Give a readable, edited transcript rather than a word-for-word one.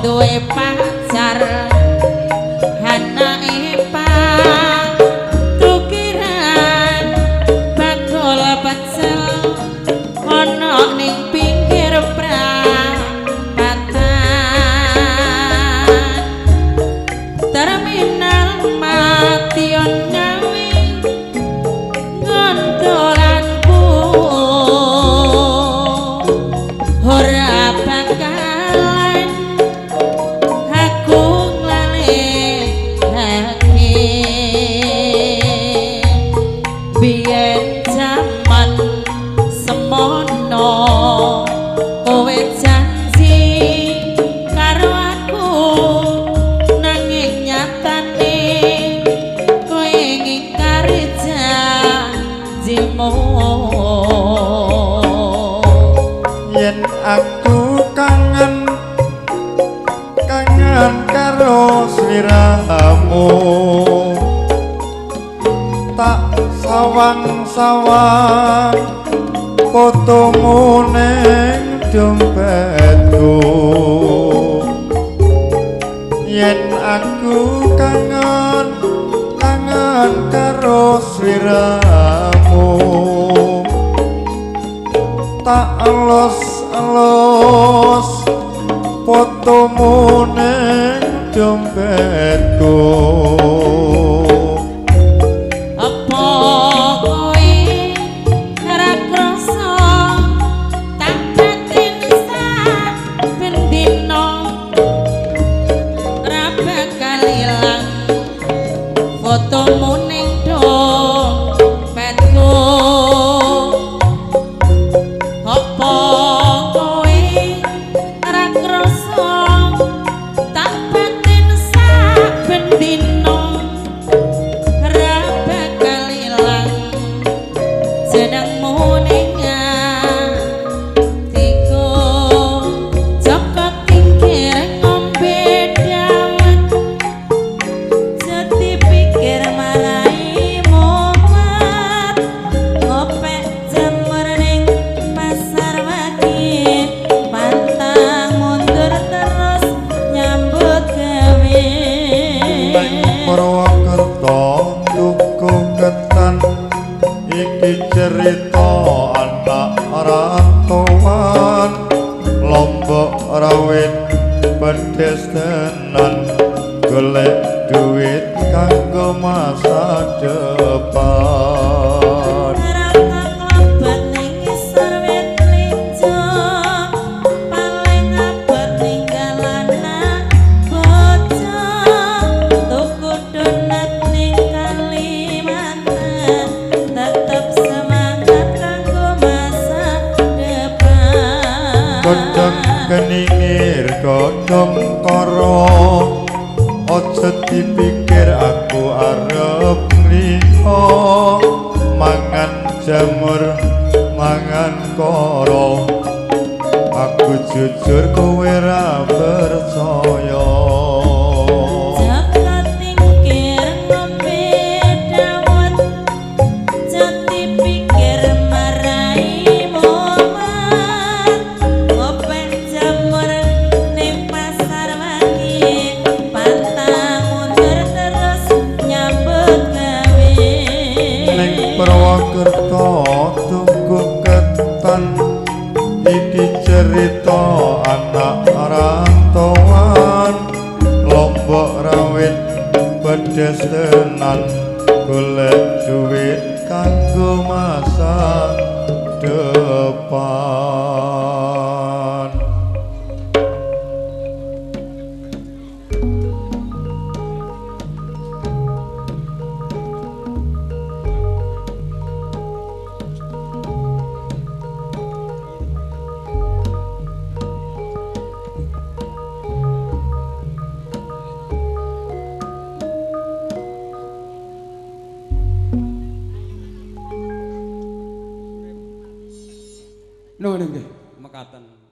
duwe pacar anake tukiran bakul pecel ana ning pinggir prapatan terminal Mation Ngawi ngondolanku ora bakalan aku nglalekake biyen jaman semono kowe janji karo aku nanging nyatane kowe ngingkari janjimu yen aku kangen karo sliramu tak sawang-sawang fotomu ning dompetku yen aku kangen karo sliramu tak elos fotomu ning dompetku apa kowe ora krasa tak batin saben dina ora bakal ilang fotomu ning dompetku apa kowe ora krasa tak batin saben dina ora bakal ilang jenengmu ning atiku Joko Tingkir ngombe dawet jadi pikir marai momat ngopek jamur ning pasar wagi pantang mundur terus nyambut gawe Purwokerto tuku ketan iki cerita anak rantauan Lombok rawit pedes tenan golek duit kanggo masa depan Rata klobat ning ngisor wit linjo paling abot ninggal anak bocah tuku donat ning Kalimantan tetep semangat kanggo masa depan Godhong keningir godhong karo aja dipikir aku arep liha mangan jamur mangan karo aku jujur kowe ra percaya Joko Tingkir ngombe dawet jadi pikir marai momat ngopek jamur ning pasar wagi pantang mundur terus nyambut gawe ning Purwokerto tuku ketan iki cerita anak rantauan Lombok rawit pedes tenan golek duit kanggo masa depan Nuwun nggih. Mekaten.